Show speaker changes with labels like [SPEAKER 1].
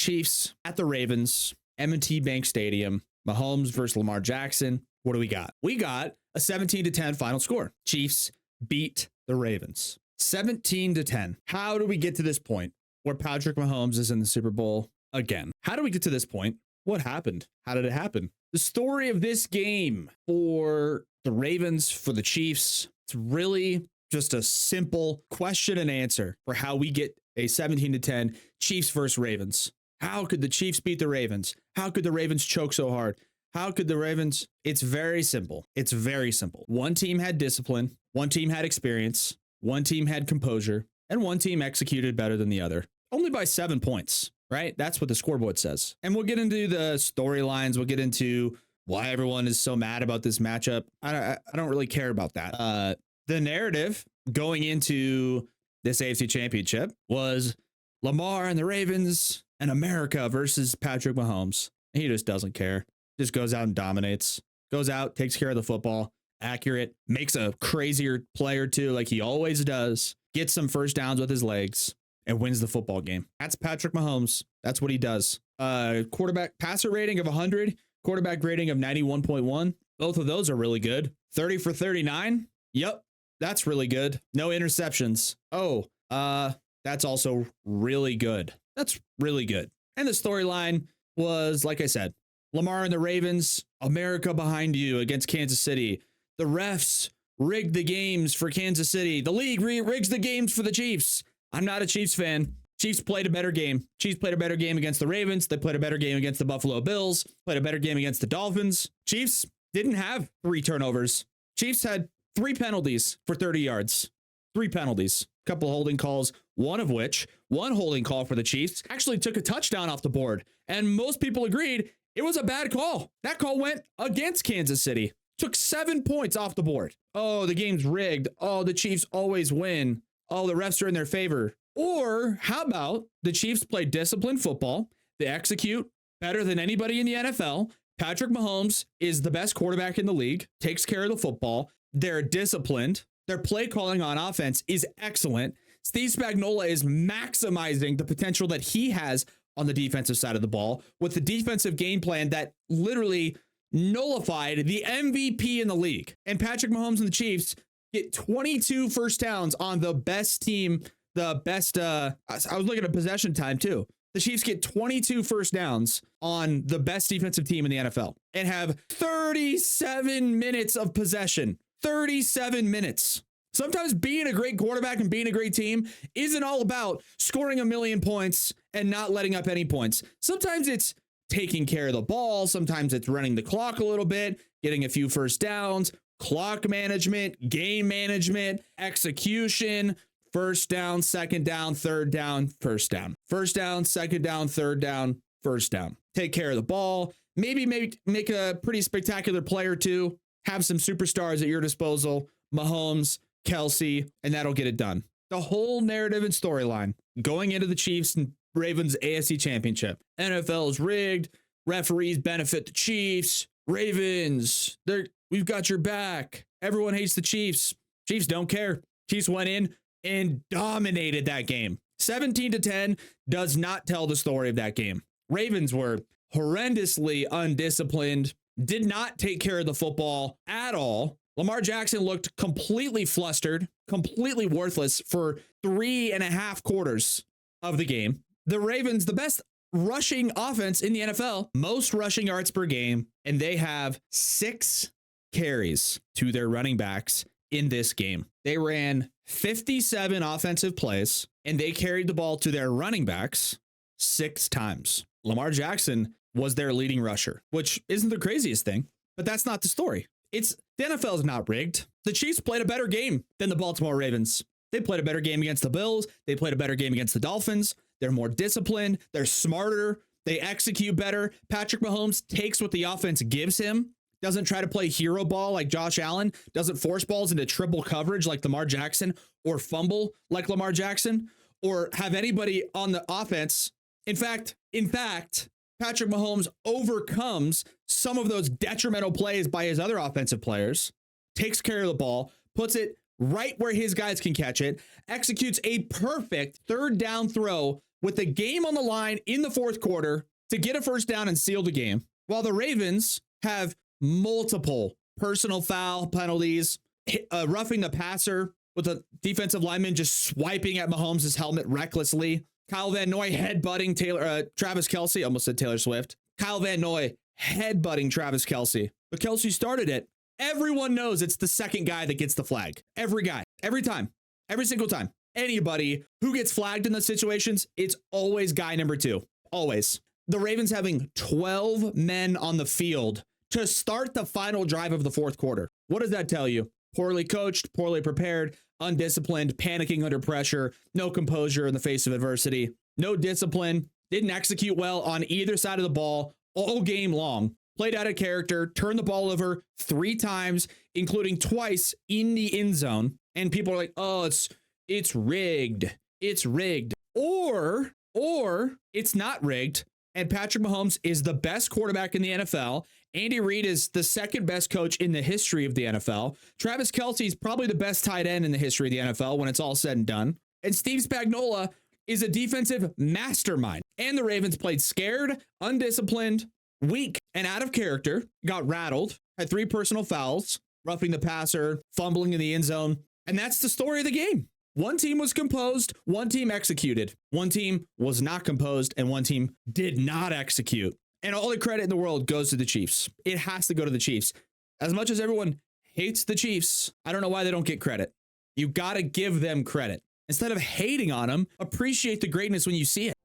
[SPEAKER 1] Chiefs at the Ravens, M&T Bank Stadium, Mahomes versus Lamar Jackson. What do we got? We got a 17-10 final score. Chiefs beat the Ravens 17-10. How do we get to this point where Patrick Mahomes is in the Super Bowl again? How do we get to this point? What happened? How did it happen? The story of this game for the Ravens, for the Chiefs, it's really just a simple question and answer for how we get a 17-10 Chiefs versus Ravens. How could the Chiefs beat the Ravens? How could the Ravens choke so hard? How could the Ravens? It's very simple. It's very simple. One team had discipline. One team had experience. One team had composure. And one team executed better than the other. Only by 7 points, right? That's what the scoreboard says. And we'll get into the storylines. We'll get into why everyone is so mad about this matchup. I don't really care about that. The narrative going into this AFC Championship was Lamar and the Ravens and America versus Patrick Mahomes. He just doesn't care. Just goes out and dominates. Goes out, takes care of the football. Accurate. Makes a crazier play or two like he always does. Gets some first downs with his legs and wins the football game. That's Patrick Mahomes. That's what he does. Quarterback passer rating of 100. Quarterback rating of 91.1. Both of those are really good. 30 for 39. Yep. That's really good. No interceptions. Oh, that's also really good. That's really good. And the storyline was, like I said, Lamar and the Ravens, America behind you against Kansas City. The refs rigged the games for Kansas City. The league rigs the games for the Chiefs. I'm not a Chiefs fan. Chiefs played a better game. Chiefs played a better game against the Ravens. They played a better game against the Buffalo Bills. Played a better game against the Dolphins. Chiefs didn't have 3 turnovers. Chiefs had 3 penalties for 30 yards. 3 penalties. Couple holding calls, one holding call for the Chiefs actually took a touchdown off the board. And most people agreed it was a bad call. That call went against Kansas City. Took 7 points off the board. Oh, the game's rigged. Oh, the Chiefs always win. Oh, the refs are in their favor. Or how about the Chiefs play disciplined football? They execute better than anybody in the NFL. Patrick Mahomes is the best quarterback in the league, takes care of the football. They're disciplined. Their play calling on offense is excellent. Steve Spagnuolo is maximizing the potential that he has on the defensive side of the ball with the defensive game plan that literally nullified the MVP in the league. And Patrick Mahomes and the Chiefs get 22 first downs on the best team, I was looking at possession time too. The Chiefs get 22 first downs on the best defensive team in the NFL and have 37 minutes of possession. 37 minutes. Sometimes being a great quarterback and being a great team isn't all about scoring 1 million points and not letting up any points. Sometimes it's taking care of the ball. Sometimes it's running the clock a little bit, getting a few first downs, clock management, game management, execution, first down, second down, third down, first down. First down, second down, third down, first down. Take care of the ball. Maybe make a pretty spectacular play or two. Have some superstars at your disposal. Mahomes, Kelsey, and that'll get it done. The whole narrative and storyline going into the Chiefs and Ravens AFC Championship. NFL is rigged. Referees benefit the Chiefs. Ravens, we've got your back. Everyone hates the Chiefs. Chiefs don't care. Chiefs went in and dominated that game. 17-10 does not tell the story of that game. Ravens were horrendously undisciplined, did not take care of the football at all. Lamar Jackson looked completely flustered, completely worthless for 3.5 quarters of the game. The Ravens, the best rushing offense in the NFL, most rushing yards per game, and they have 6 carries to their running backs in this game. They ran 57 offensive plays, and they carried the ball to their running backs 6 times. Lamar Jackson was their leading rusher, which isn't the craziest thing, but that's not the story. The NFL is not rigged. The Chiefs played a better game than the Baltimore Ravens. They played a better game against the Bills. They played a better game against the Dolphins. They're more disciplined. They're smarter. They execute better. Patrick Mahomes takes what the offense gives him. Doesn't try to play hero ball like Josh Allen. Doesn't force balls into triple coverage like Lamar Jackson or fumble like Lamar Jackson or have anybody on the offense. In fact, Patrick Mahomes overcomes some of those detrimental plays by his other offensive players, takes care of the ball, puts it right where his guys can catch it, executes a perfect third down throw with the game on the line in the fourth quarter to get a first down and seal the game, while the Ravens have multiple personal foul penalties, roughing the passer with a defensive lineman just swiping at Mahomes' helmet recklessly. Kyle Van Noy headbutting Travis Kelce. Almost said Taylor Swift. Kyle Van Noy headbutting Travis Kelce. But Kelce started it. Everyone knows it's the second guy that gets the flag. Every guy. Every time. Every single time. Anybody who gets flagged in those situations, it's always guy number 2. Always. The Ravens having 12 men on the field to start the final drive of the fourth quarter. What does that tell you? Poorly coached, poorly prepared, undisciplined, panicking under pressure, no composure in the face of adversity, no discipline, didn't execute well on either side of the ball all game long, played out of character, turned the ball over 3 times, including twice in the end zone. And people are like, oh, it's rigged. It's rigged. Or it's not rigged. And Patrick Mahomes is the best quarterback in the NFL. Andy Reid is the second best coach in the history of the NFL. Travis Kelce is probably the best tight end in the history of the NFL when it's all said and done. And Steve Spagnuolo is a defensive mastermind. And the Ravens played scared, undisciplined, weak, and out of character, got rattled, had 3 personal fouls, roughing the passer, fumbling in the end zone. And that's the story of the game. One team was composed, one team executed. One team was not composed, and one team did not execute. And all the credit in the world goes to the Chiefs. It has to go to the Chiefs. As much as everyone hates the Chiefs, I don't know why they don't get credit. You got to give them credit. Instead of hating on them, appreciate the greatness when you see it.